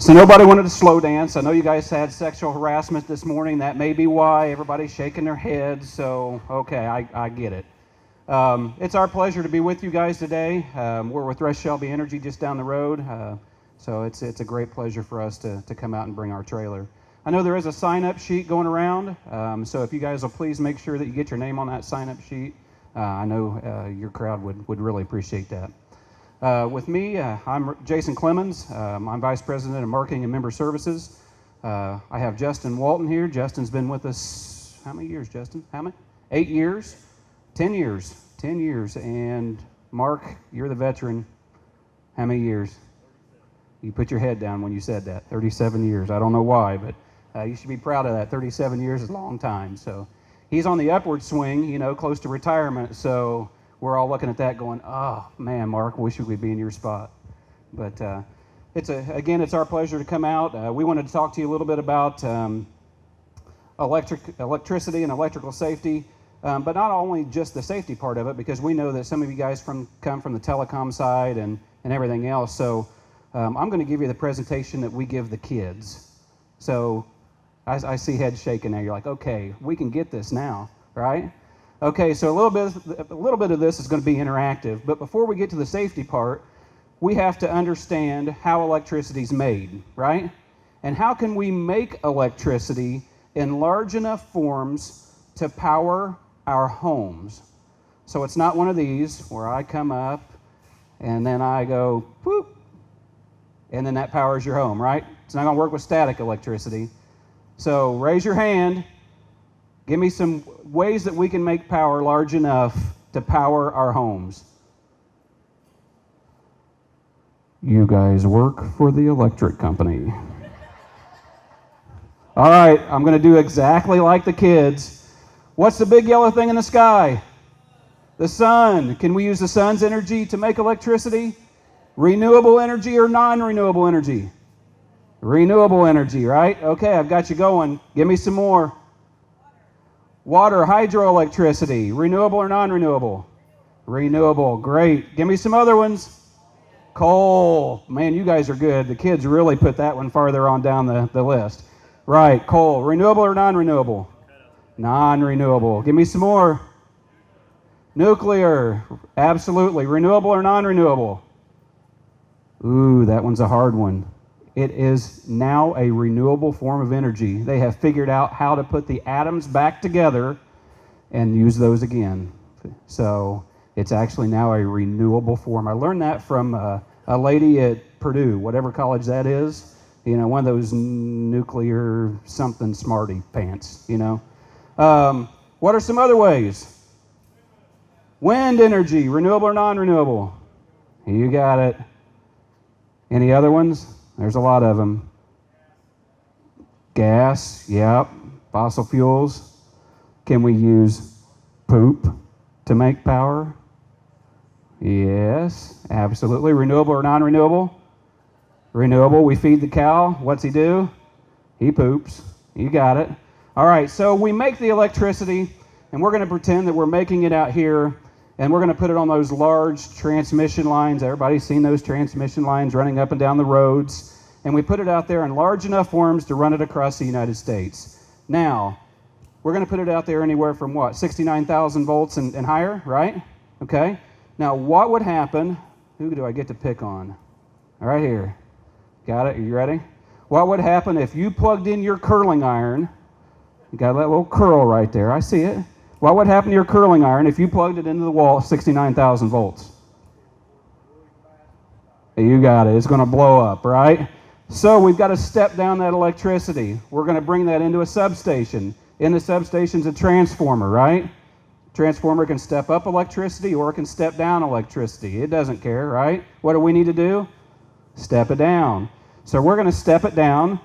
So nobody wanted to slow dance. I know you guys had sexual harassment this morning. That may be why everybody's shaking their heads. So, okay, I get it. It's our pleasure to be with you guys today. We're with Rush Shelby Energy just down the road. So it's a great pleasure for us to come out and bring our trailer. I know there is a sign-up sheet going around. So if you guys will please make sure that you get your name on that sign-up sheet. I know your crowd would really appreciate that. With me, I'm Jason Clemens. I'm Vice President of Marketing and Member Services. I have Justin Walton here. Justin's been with us, how many years, Justin? How many? 8 years? 10 years. 10 years. And Mark, you're the veteran. How many years? You put your head down when you said that. 37 years. I don't know why, but you should be proud of that. 37 years is a long time. So he's on the upward swing, you know, close to retirement. So we're all looking at that going, oh, man, Mark, wish we could be in your spot. But again, it's our pleasure to come out. We wanted to talk to you a little bit about electricity and electrical safety, but not only just the safety part of it, because we know that some of you guys come from the telecom side and everything else. So I'm going to give you the presentation that we give the kids. So I see heads shaking now. You're like, okay, we can get this now, right? Okay, so a little bit of this is going to be interactive, but before we get to the safety part, we have to understand how electricity is made, right? And how can we make electricity in large enough forms to power our homes? So it's not one of these where I come up and then I go, whoop, and then that powers your home, right? It's not going to work with static electricity. So raise your hand. Give me some ways that we can make power large enough to power our homes. You guys work for the electric company. All right, I'm going to do exactly like the kids. What's the big yellow thing in the sky? The sun. Can we use the sun's energy to make electricity? Renewable energy or non-renewable energy? Renewable energy, right? Okay, I've got you going. Give me some more. Water, hydroelectricity, renewable or non-renewable? Renewable, great. Give me some other ones. Coal, man, you guys are good. The kids really put that one farther on down the list. Right, coal, renewable or non-renewable? Non-renewable. Give me some more. Nuclear, absolutely. Renewable or non-renewable? Ooh, that one's a hard one. It is now a renewable form of energy. They have figured out how to put the atoms back together and use those again. So it's actually now a renewable form. I learned that from a lady at Purdue, whatever college that is. You know, one of those nuclear something smarty pants, you know. What are some other ways? Wind energy, renewable or non-renewable? You got it. Any other ones? There's a lot of them. Gas, yep. Fossil fuels. Can we use poop to make power? Yes, absolutely. Renewable or non-renewable? Renewable. We feed the cow. What's he do? He poops. You got it. All right, so we make the electricity, and we're going to pretend that we're making it out here, and we're going to put it on those large transmission lines. Everybody's seen those transmission lines running up and down the roads. And we put it out there in large enough forms to run it across the United States. Now, we're going to put it out there anywhere from what? 69,000 volts and higher, right? Okay. Now, what would happen? Who do I get to pick on? Right here. Got it? Are you ready? What would happen if you plugged in your curling iron? You got that little curl right there. I see it. What would happen to your curling iron if you plugged it into the wall at 69,000 volts? You got it. It's going to blow up, right? So we've got to step down that electricity. We're going to bring that into a substation. In the substation's a transformer, right? Transformer can step up electricity or it can step down electricity. It doesn't care, right? What do we need to do? Step it down. So we're going to step it down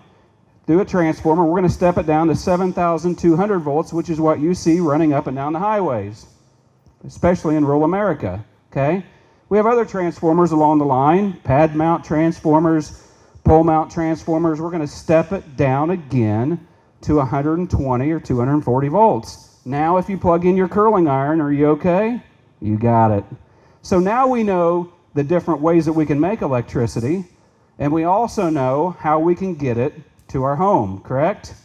through a transformer. We're going to step it down to 7,200 volts, which is what you see running up and down the highways, especially in rural America, okay? We have other transformers along the line, pad mount transformers, pole mount transformers. We're going to step it down again to 120 or 240 volts. Now if you plug in your curling iron, are you okay? You got it. So now we know the different ways that we can make electricity. And we also know how we can get it to our home, correct?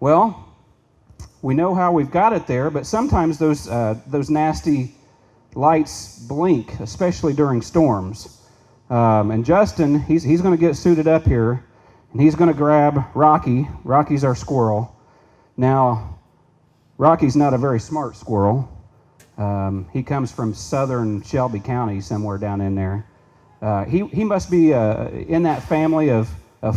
Well, we know how we've got it there, but sometimes those nasty lights blink, especially during storms. And Justin, he's going to get suited up here, and he's going to grab Rocky. Rocky's our squirrel. Now, Rocky's not a very smart squirrel. He comes from southern Shelby County, somewhere down in there. He must be in that family of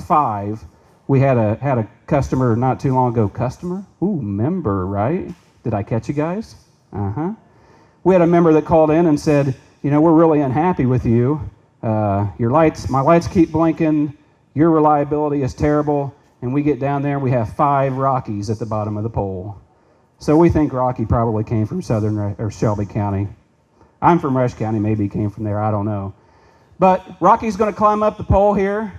5. We had a customer not too long ago. Customer? Ooh, member, right? Did I catch you guys? Uh-huh. We had a member that called in and said, we're really unhappy with you. My lights keep blinking. Your reliability is terrible. And we get down there and we have 5 Rockies at the bottom of the pole. So we think Rocky probably came from southern or Shelby County. I'm from Rush County. Maybe he came from there. I don't know. But Rocky's going to climb up the pole here.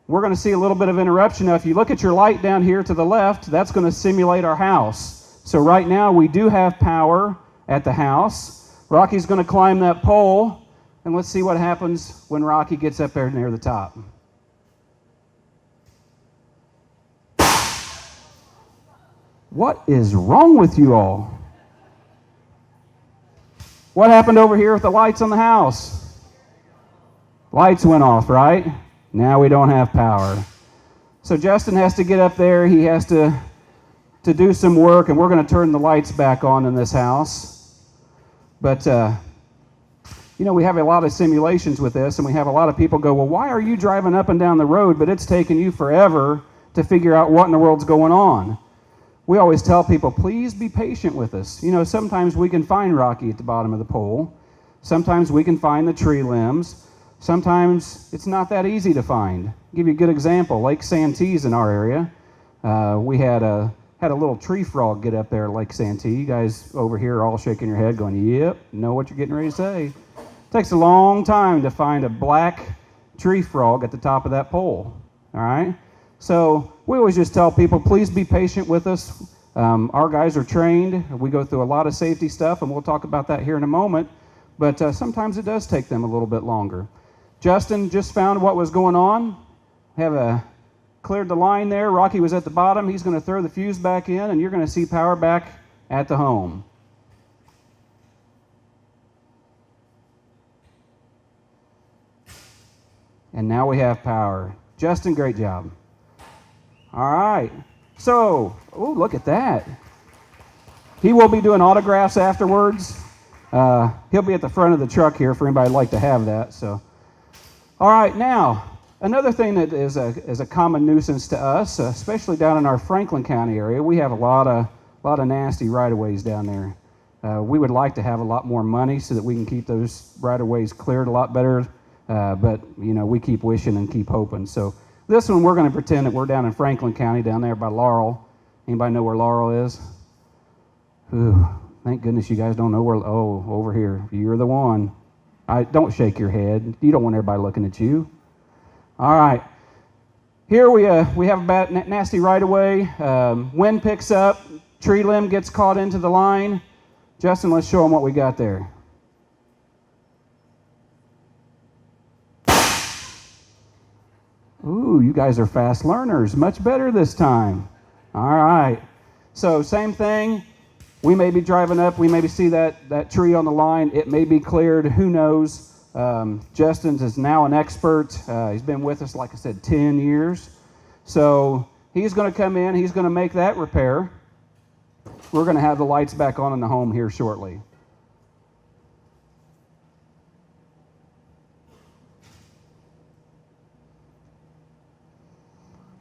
We're going to see a little bit of interruption. Now, if you look at your light down here to the left, that's going to simulate our house. So right now we do have power at the house. Rocky's going to climb that pole, and let's see what happens when Rocky gets up there near the top. What is wrong with you all? What happened over here with the lights on the house? Lights went off, right? Now we don't have power. So Justin has to get up there. He has to do some work, and we're going to turn the lights back on in this house. But, we have a lot of simulations with this, and we have a lot of people go, well, why are you driving up and down the road, but it's taking you forever to figure out what in the world's going on? We always tell people, please be patient with us. Sometimes we can find Rocky at the bottom of the pole. Sometimes we can find the tree limbs. Sometimes it's not that easy to find. I'll give you a good example. Lake Santee's in our area. We had a little tree frog get up there at Lake Santee. You guys over here are all shaking your head going, yep, know what you're getting ready to say. It takes a long time to find a black tree frog at the top of that pole. All right? So we always just tell people, please be patient with us. Our guys are trained. We go through a lot of safety stuff, and we'll talk about that here in a moment. But sometimes it does take them a little bit longer. Justin just found what was going on. Cleared the line there. Rocky was at the bottom. He's going to throw the fuse back in, and you're going to see power back at the home. And now we have power. Justin, great job. All right. So, look at that. He will be doing autographs afterwards. He'll be at the front of the truck here for anybody who'd like to have that. So, all right, now, another thing that is a common nuisance to us, especially down in our Franklin County area, we have a lot of nasty right-of-ways down there. We would like to have a lot more money so that we can keep those right-of-ways cleared a lot better, but we keep wishing and keep hoping. So this one, we're going to pretend that we're down in Franklin County, down there by Laurel. Anybody know where Laurel is? Ooh, thank goodness you guys don't know where. Oh, over here. You're the one. Don't shake your head. You don't want everybody looking at you. All right. Here we have a bad, nasty right-of-way. Wind picks up. Tree limb gets caught into the line. Justin, let's show them what we got there. Ooh, you guys are fast learners. Much better this time. All right. So same thing. We may be driving up. We maybe see that tree on the line. It may be cleared. Who knows? Justin is now an expert. He's been with us, like I said, 10 years. So he's going to come in. He's going to make that repair. We're going to have the lights back on in the home here shortly.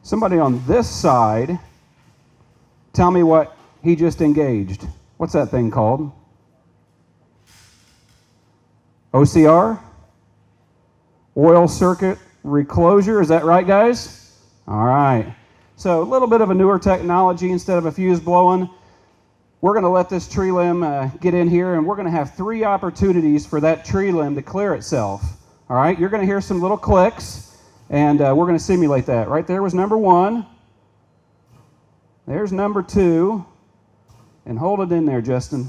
Somebody on this side, tell me what he just engaged. What's that thing called? OCR? Oil circuit reclosure. Is that right, guys? All right. So a little bit of a newer technology. Instead of a fuse blowing, we're going to let this tree limb get in here, and we're going to have 3 opportunities for that tree limb to clear itself. All right. You're going to hear some little clicks. And we're going to simulate that. Right there was number 1. There's number 2. And hold it in there, Justin.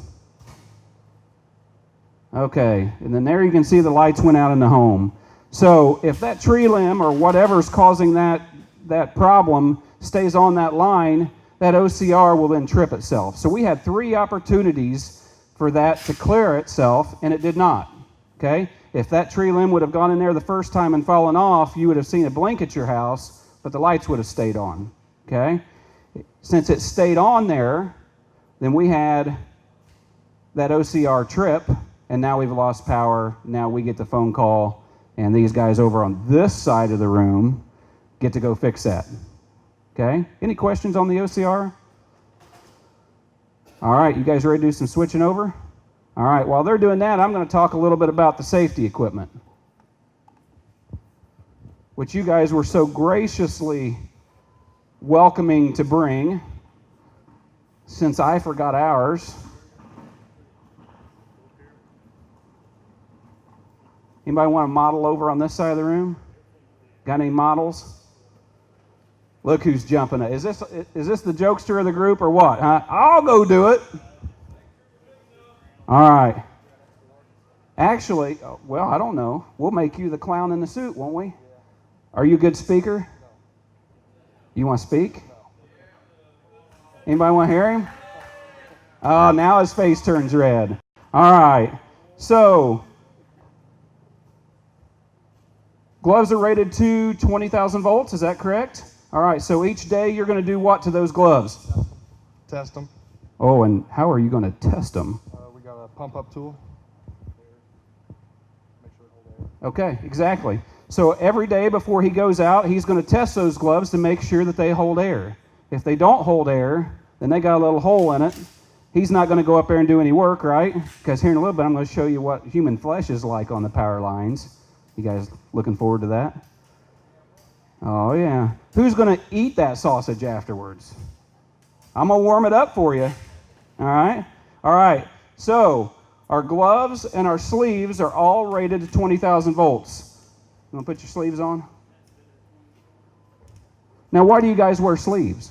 Okay. And then there you can see the lights went out in the home. So if that tree limb or whatever's causing that problem stays on that line, that OCR will then trip itself. So we had 3 opportunities for that to clear itself, and it did not. Okay? If that tree limb would have gone in there the first time and fallen off, you would have seen a blink at your house, but the lights would have stayed on. Okay? Since it stayed on there, then we had that OCR trip, and now we've lost power. Now we get the phone call, and these guys over on this side of the room get to go fix that. Okay? Any questions on the OCR? All right, you guys ready to do some switching over? All right, while they're doing that, I'm going to talk a little bit about the safety equipment, which you guys were so graciously welcoming to bring, since I forgot ours. Anybody want to model over on this side of the room? Got any models? Look who's jumping it. Is this the jokester of the group or what? Huh? I'll go do it. All right. Actually, well, I don't know. We'll make you the clown in the suit, won't we? Are you a good speaker? You want to speak? Anybody want to hear him? Oh, now his face turns red. All right. So, gloves are rated to 20,000 volts. Is that correct? All right, so each day you're going to do what to those gloves? Test them. Oh, and how are you going to test them? We got a pump up tool. Make sure it holds air. Okay, exactly. So every day before he goes out, he's going to test those gloves to make sure that they hold air. If they don't hold air, then they got a little hole in it. He's not going to go up there and do any work, right? Because here in a little bit I'm going to show you what human flesh is like on the power lines. You guys looking forward to that? Oh, yeah. Who's going to eat that sausage afterwards? I'm going to warm it up for you. All right? All right. So, our gloves and our sleeves are all rated to 20,000 volts. You want to put your sleeves on? Now, why do you guys wear sleeves?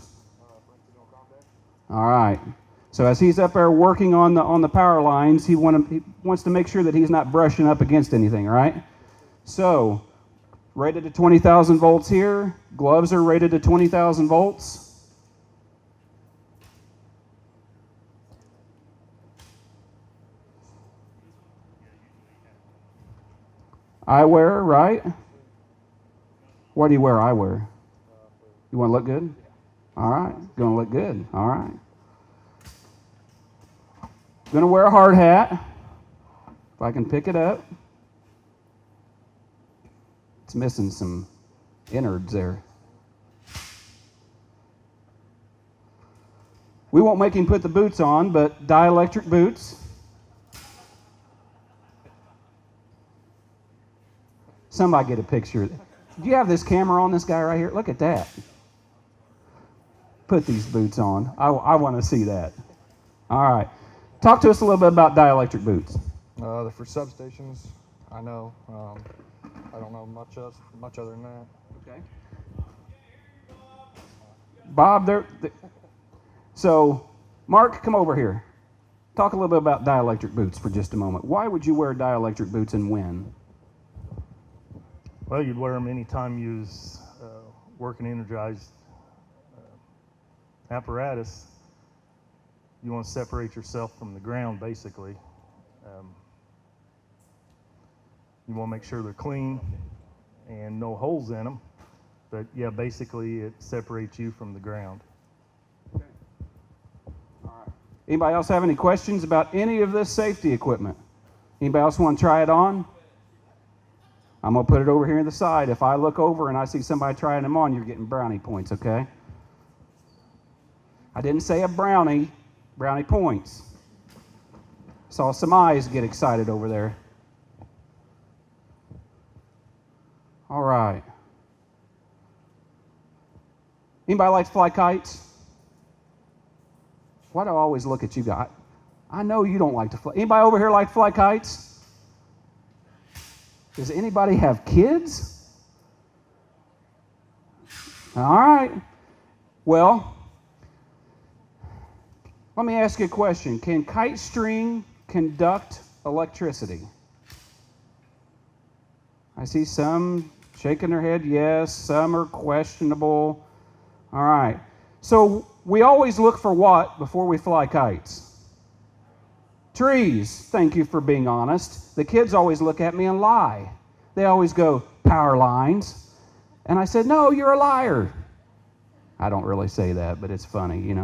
All right. So, as he's up there working on the power lines, he wants to make sure that he's not brushing up against anything, right? So, rated to 20,000 volts here. Gloves are rated to 20,000 volts. Eyewear, right? What do you wear eyewear? You want to look good? All right. Going to look good. All right. Going to wear a hard hat. If I can pick it up. It's missing some innards there. We won't make him put the boots on, but dielectric boots. Somebody get a picture. Do you have this camera on this guy right here? Look at that. Put these boots on. I want to see that. All right. Talk to us a little bit about dielectric boots. They're for substations. I know. I don't know much other than that. Okay. Bob, so Mark, come over here. Talk a little bit about dielectric boots for just a moment. Why would you wear dielectric boots and when? Well, you'd wear them anytime you was working energized apparatus. You want to separate yourself from the ground, basically. You want to make sure they're clean and no holes in them. But yeah, basically it separates you from the ground. Okay. All right. Anybody else have any questions about any of this safety equipment? Anybody else want to try it on? I'm going to put it over here in the side. If I look over and I see somebody trying them on, you're getting brownie points, okay? I didn't say a brownie points. Saw some eyes get excited over there. All right. Anybody like to fly kites? Why do I always look at you guys? I know you don't like to fly. Anybody over here like to fly kites? Does anybody have kids? All right. Well, let me ask you a question. Can kite string conduct electricity? I see some shaking their head yes, some are questionable. All right. So we always look for what before we fly kites? Trees. Thank you for being honest. The kids always look at me and lie. They always go, power lines. And I said, no, you're a liar. I don't really say that, but it's funny,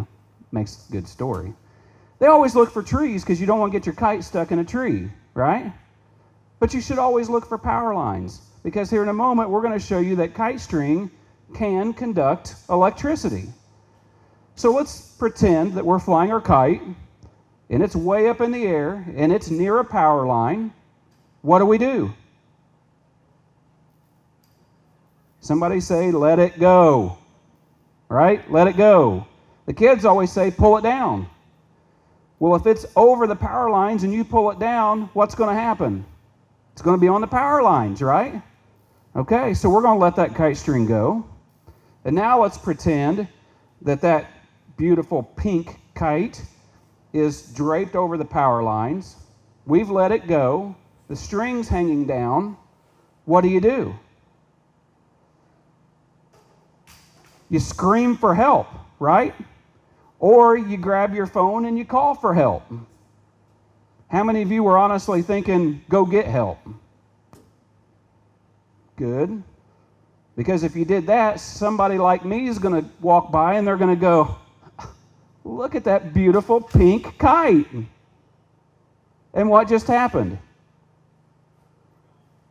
makes a good story. They always look for trees because you don't want to get your kite stuck in a tree, right? But you should always look for power lines, because here in a moment we're going to show you that kite string can conduct electricity. So let's pretend that we're flying our kite and it's way up in the air and it's near a power line. What do? Somebody say, let it go. Right? Let it go. The kids always say, pull it down. Well, if it's over the power lines and you pull it down, what's going to happen? It's going to be on the power lines, right? Okay, so we're going to let that kite string go. And now let's pretend that that beautiful pink kite is draped over the power lines. We've let it go. The string's hanging down. What do? You scream for help, right? Or you grab your phone and you call for help. How many of you were honestly thinking, go get help? Good. Because if you did that, somebody like me is going to walk by and they're going to go, look at that beautiful pink kite. And what just happened?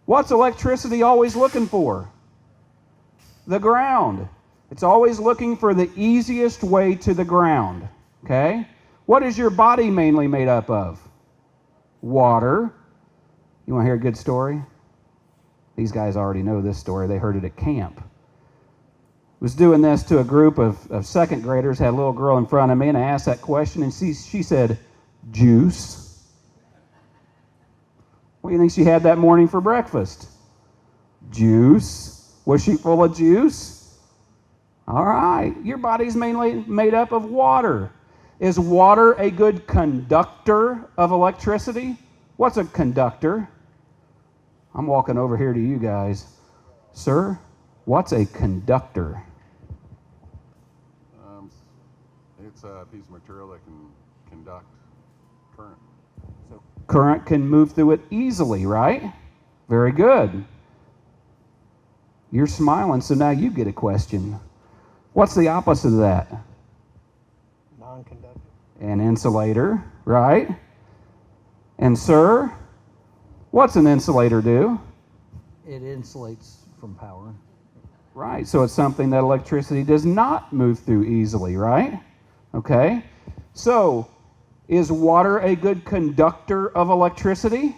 What's electricity always looking for? The ground. It's always looking for the easiest way to the ground. Okay? What is your body mainly made up of? Water. You want to hear a good story? These guys already know this story. They heard it at camp. Was doing this to a group of second graders, had a little girl in front of me, and I asked that question, and she said, juice. What do you think she had that morning for breakfast? Juice. Was she full of juice? All right. Your body's mainly made up of water. Is water a good conductor of electricity? What's a conductor? I'm walking over here to you guys. Sir, what's a conductor? It's a piece of material that can conduct current. So current can move through it easily, right? Very good. You're smiling, so now you get a question. What's the opposite of that? Non-conductor. An insulator, right? And sir, what's an insulator do? It insulates from power. Right, so it's something that electricity does not move through easily, right? Okay, so is water a good conductor of electricity?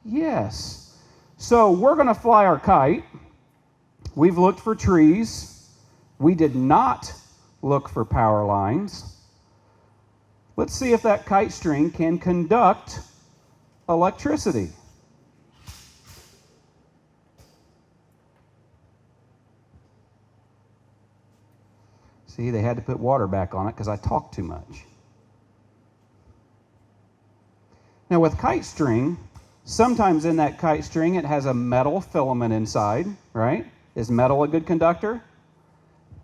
Yes. So we're going to fly our kite. We've looked for trees. We did not look for power lines. Let's see if that kite string can conduct electricity. See, they had to put water back on it because I talked too much. Now with kite string, sometimes in that kite string it has a metal filament inside, right? Is metal a good conductor?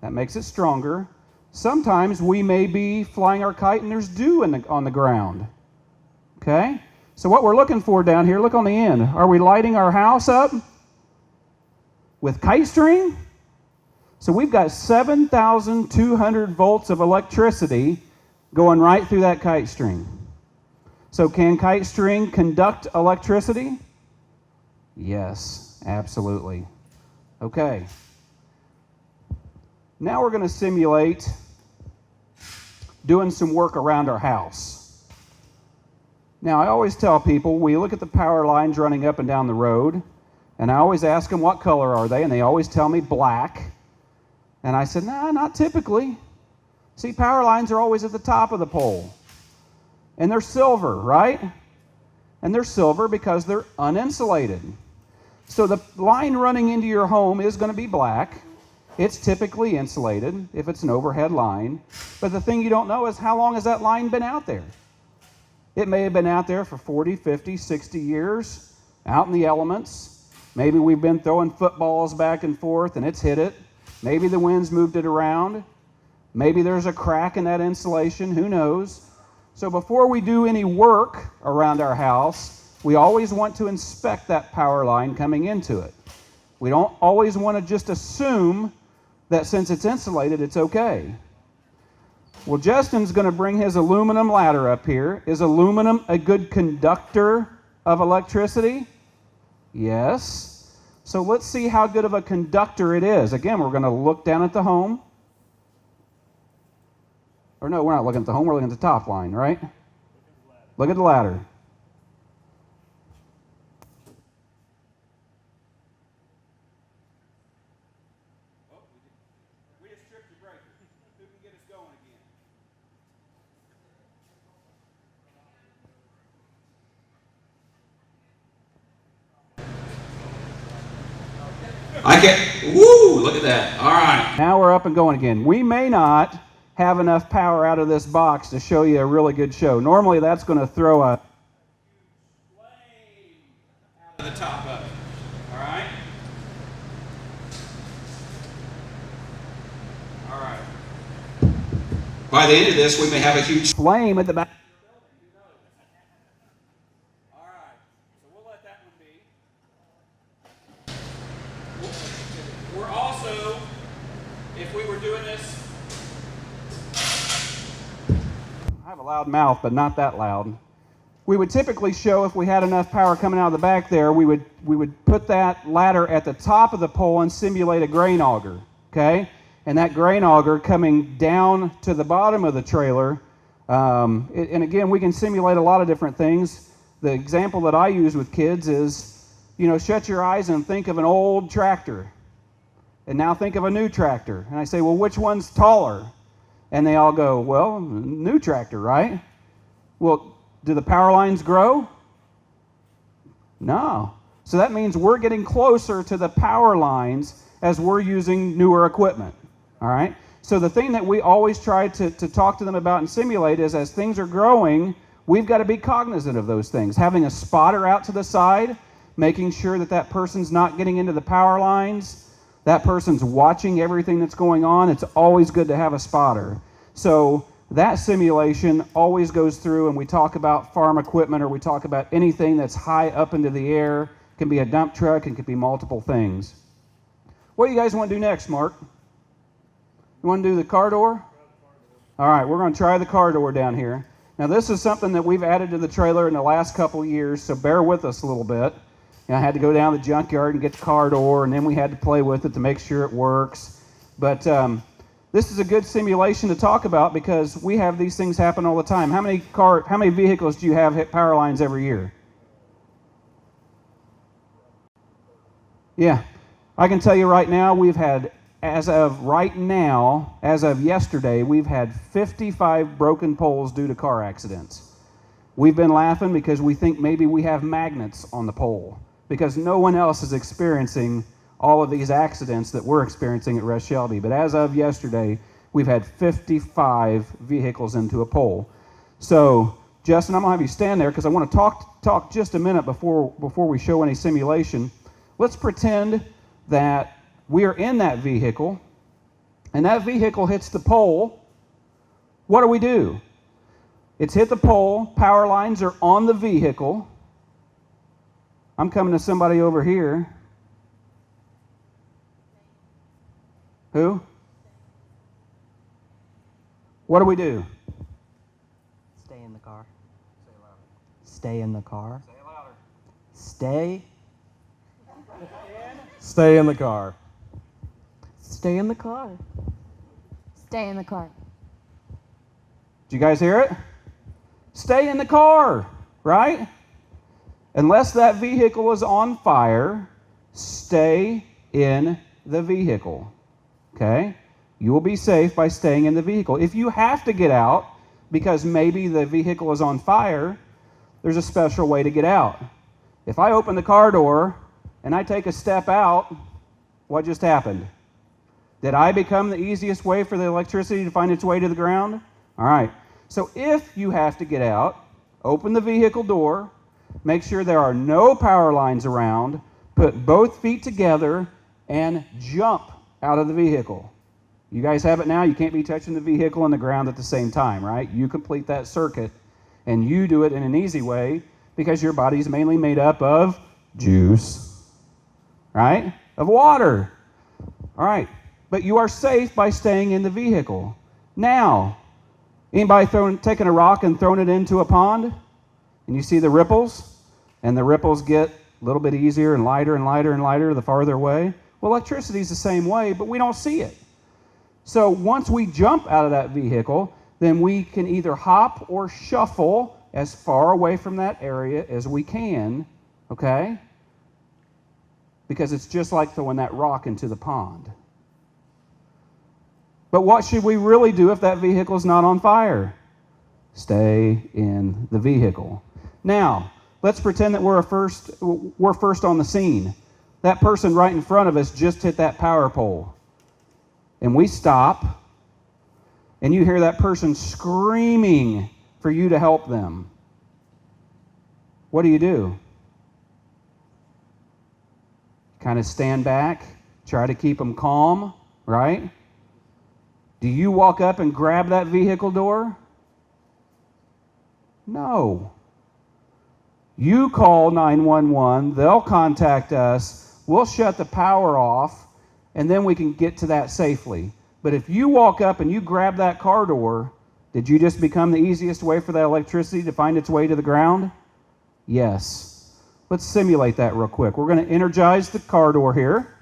That makes it stronger. Sometimes we may be flying our kite and there's dew on the ground. Okay? So what we're looking for down here, look on the end. Are we lighting our house up with kite string? So we've got 7,200 volts of electricity going right through that kite string. So can kite string conduct electricity? Yes, absolutely. Okay. Now we're going to simulate doing some work around our house. Now I always tell people, we look at the power lines running up and down the road, and I always ask them what color are they, and they always tell me black. And I said, no, not typically. See, power lines are always at the top of the pole. And they're silver, right? And they're silver because they're uninsulated. So the line running into your home is going to be black. It's typically insulated if it's an overhead line. But the thing you don't know is how long has that line been out there? It may have been out there for 40, 50, 60 years, out in the elements. Maybe we've been throwing footballs back and forth and it's hit it. Maybe the wind's moved it around. Maybe there's a crack in that insulation, who knows? So before we do any work around our house, we always want to inspect that power line coming into it. We don't always want to just assume that since it's insulated, it's okay. Well, Justin's going to bring his aluminum ladder up here. Is aluminum a good conductor of electricity? Yes. So let's see how good of a conductor it is. Again, we're going to look down at the home. Or no, we're not looking at the home, we're looking at the top line, right? Look at the ladder. We just tripped the breaker. Who can get us going again? I can't. Woo! Look at that. All right. Now we're up and going again. We may not have enough power out of this box to show you a really good show. Normally that's going to throw a flame out of the top of it. All right? All right. By the end of this, we may have a huge flame at the back. All right. So we'll let that one be. We're also, if we were doing this, I have a loud mouth, but not that loud. We would typically show if we had enough power coming out of the back there, we would put that ladder at the top of the pole and simulate a grain auger, okay? And that grain auger coming down to the bottom of the trailer. And again, we can simulate a lot of different things. The example that I use with kids is, shut your eyes and think of an old tractor. And now think of a new tractor. And I say, well, which one's taller? And they all go, well, new tractor, right? Well, do the power lines grow? No. So that means we're getting closer to the power lines as we're using newer equipment, all right? So the thing that we always try to talk to them about and simulate is as things are growing, we've got to be cognizant of those things. Having a spotter out to the side, making sure that that person's not getting into the power lines, that person's watching everything that's going on. It's always good to have a spotter. So that simulation always goes through, and we talk about farm equipment, or we talk about anything that's high up into the air. It can be a dump truck, and it can be multiple things. What do you guys want to do next, Mark? You want to do the car door? All right, we're going to try the car door down here. Now, this is something that we've added to the trailer in the last couple of years, so bear with us a little bit. I had to go down to the junkyard and get the car door, and then we had to play with it to make sure it works. But this is a good simulation to talk about because we have these things happen all the time. How many vehicles do you have hit power lines every year? Yeah, I can tell you right now, we've had, as of yesterday, we've had 55 broken poles due to car accidents. We've been laughing because we think maybe we have magnets on the pole, because no one else is experiencing all of these accidents that we're experiencing at West Shelby. But as of yesterday, we've had 55 vehicles into a pole. So, Justin, I'm going to have you stand there because I want to talk just a minute before we show any simulation. Let's pretend that we are in that vehicle, and that vehicle hits the pole. What do? It's hit the pole, power lines are on the vehicle. I'm coming to somebody over here. Who? What do? Stay in the car. Say it louder. Stay in the car. Say it louder. Stay. Stay in the car. Stay in the car. Stay in the car. Did you guys hear it? Stay in the car, right? Unless that vehicle is on fire, stay in the vehicle. Okay? You will be safe by staying in the vehicle. If you have to get out because maybe the vehicle is on fire, there's a special way to get out. If I open the car door and I take a step out, what just happened? Did I become the easiest way for the electricity to find its way to the ground? All right. So if you have to get out, open the vehicle door, make sure there are no power lines around, Put both feet together and jump out of the vehicle. You guys have it now. You can't be touching the vehicle and the ground at the same time, right? You complete that circuit, and you do it in an easy way because your body's mainly made up of juice, right? Of water. All right. But you are safe by staying in the vehicle. Now, anybody taking a rock and throwing it into a pond? And you see the ripples? And the ripples get a little bit easier and lighter and lighter and lighter the farther away. Well, electricity is the same way, but we don't see it. So once we jump out of that vehicle, then we can either hop or shuffle as far away from that area as we can, okay? Because it's just like throwing that rock into the pond. But what should we really do if that vehicle is not on fire? Stay in the vehicle. Now, let's pretend that we're first on the scene. That person right in front of us just hit that power pole. And we stop, and you hear that person screaming for you to help them. What do? Kind of stand back, try to keep them calm, right? Do you walk up and grab that vehicle door? No. You call 911, they'll contact us, we'll shut the power off, and then we can get to that safely. But if you walk up and you grab that car door, did you just become the easiest way for that electricity to find its way to the ground? Yes. Let's simulate that real quick. We're going to energize the car door here.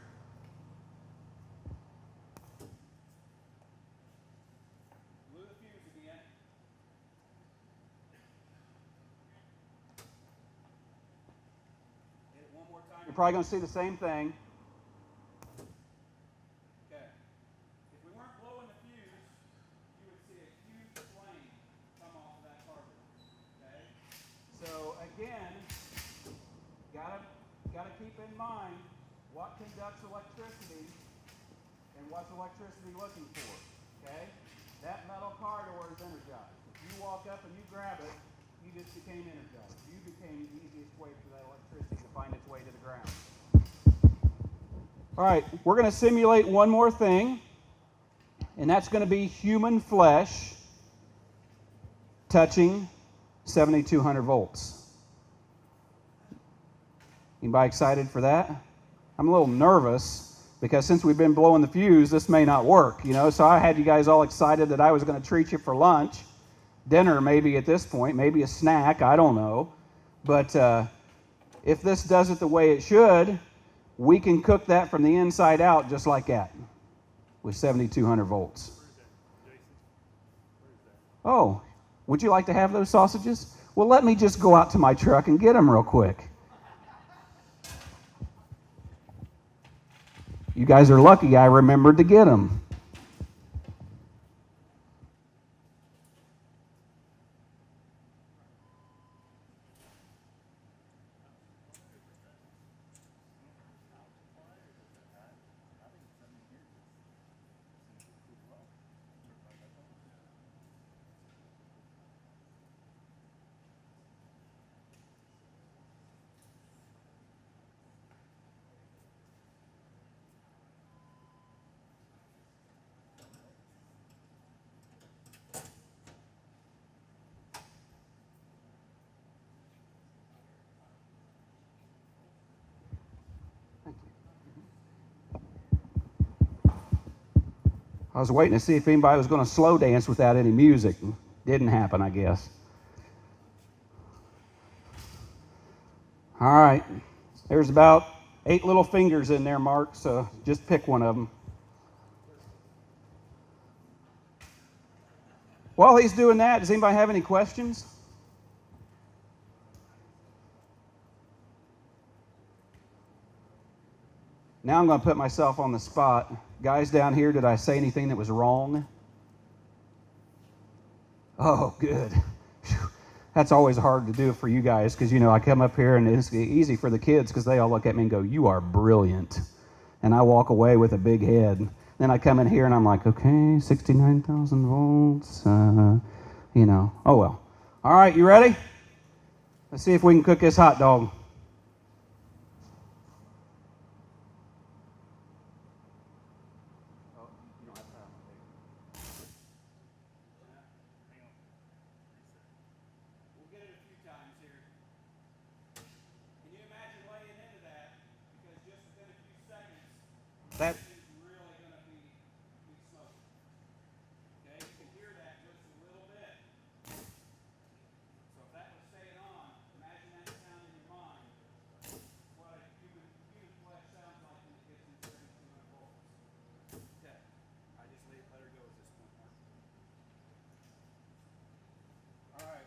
You're probably going to see the same thing. Okay. If we weren't blowing the fuse, you would see a huge flame come off of that car door. Okay? So again, gotta keep in mind what conducts electricity and what's electricity looking for. Okay? That metal car door is energized. If you walk up and you grab it, you just became energized. You became the easiest way for that electricity to find its way to the ground. All right, we're going to simulate one more thing, and that's going to be human flesh touching 7,200 volts. Anybody excited for that? I'm a little nervous because since we've been blowing the fuse, this may not work, so I had you guys all excited that I was going to treat you for lunch, dinner maybe at this point, maybe a snack, I don't know. But if this does it the way it should, we can cook that from the inside out just like that with 7,200 volts. Oh, would you like to have those sausages? Well, let me just go out to my truck and get them real quick. You guys are lucky I remembered to get them. I was waiting to see if anybody was going to slow dance without any music. Didn't happen, I guess. All right. There's about 8 little fingers in there, Mark, so just pick one of them. While he's doing that, does anybody have any questions? Now I'm going to put myself on the spot. Guys down here, did I say anything that was wrong? Oh, good. Whew. That's always hard to do for you guys because, I come up here and it's easy for the kids because they all look at me and go, "You are brilliant." And I walk away with a big head. Then I come in here and I'm like, okay, 69,000 volts, oh well. All right, you ready? Let's see if we can cook this hot dog. times here. Can you imagine laying into that? Because just within a few seconds, that is really going to be smoking. Okay, you can hear that just a little bit. So if that was staying on, imagine that sound in your mind. What a human flesh sounds like when it gets into 3200 volts. Okay, I just let her go at this point, Mark. All right,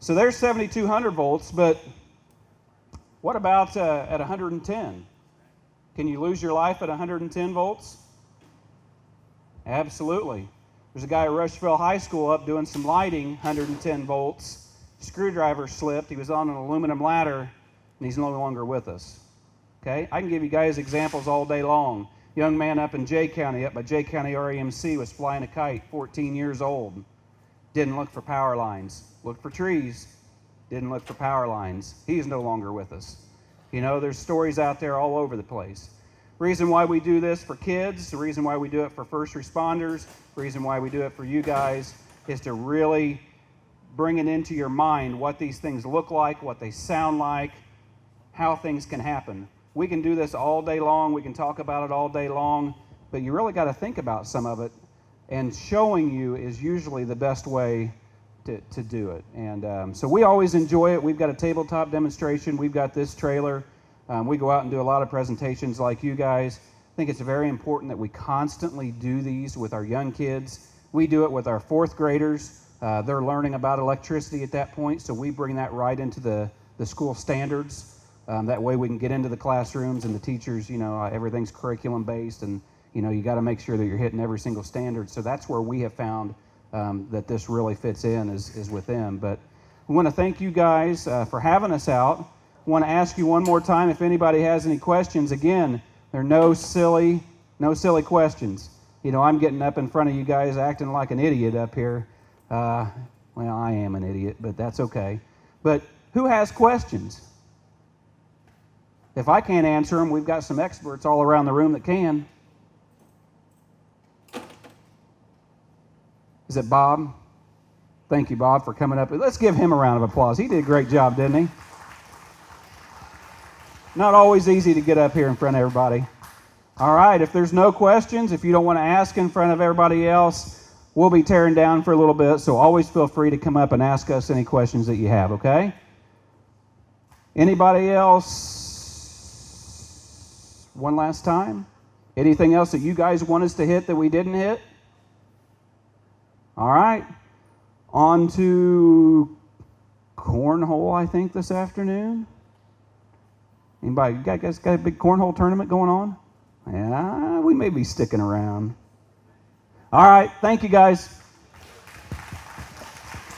so there's 7200 volts, but what about at 110? Can you lose your life at 110 volts? Absolutely. There's a guy at Rushville High School up doing some lighting, 110 volts. Screwdriver slipped. He was on an aluminum ladder, and he's no longer with us. Okay? I can give you guys examples all day long. Young man up in Jay County, up by Jay County REMC, was flying a kite, 14 years old. Didn't look for power lines. Looked for trees. Didn't look for power lines. He's no longer with us. You know, there's stories out there all over the place. Reason why we do this for kids, the reason why we do it for first responders, the reason why we do it for you guys is to really bring it into your mind what these things look like, what they sound like, how things can happen. We can do this all day long. We can talk about it all day long, but you really got to think about some of it, and showing you is usually the best way to do it. And so we always enjoy it. We've got a tabletop demonstration. We've got this trailer. We go out and do a lot of presentations like you guys. I think it's very important that we constantly do these with our young kids. We do it with our fourth graders. They're learning about electricity at that point, so we bring that right into the school standards. That way we can get into the classrooms, and the teachers, you know, everything's curriculum based, and you know, you got to make sure that you're hitting every single standard. So that's where we have found that this really fits in is with them. But we want to thank you guys for having us out. I want to ask you one more time if anybody has any questions. Again, there are no silly questions. You know, I'm getting up in front of you guys acting like an idiot up here. Well, I am an idiot, but that's okay. But who has questions? If I can't answer them, we've got some experts all around the room that can. Is it Bob? Thank you, Bob, for coming up. Let's give him a round of applause. He did a great job, didn't he? Not always easy to get up here in front of everybody. All right, if there's no questions, if you don't want to ask in front of everybody else, we'll be tearing down for a little bit, so always feel free to come up and ask us any questions that you have, okay? Anybody else? One last time? Anything else that you guys want us to hit that we didn't hit? All right. On to cornhole, I think, this afternoon. Anybody, you guys got a big cornhole tournament going on? Yeah, we may be sticking around. All right. Thank you, guys.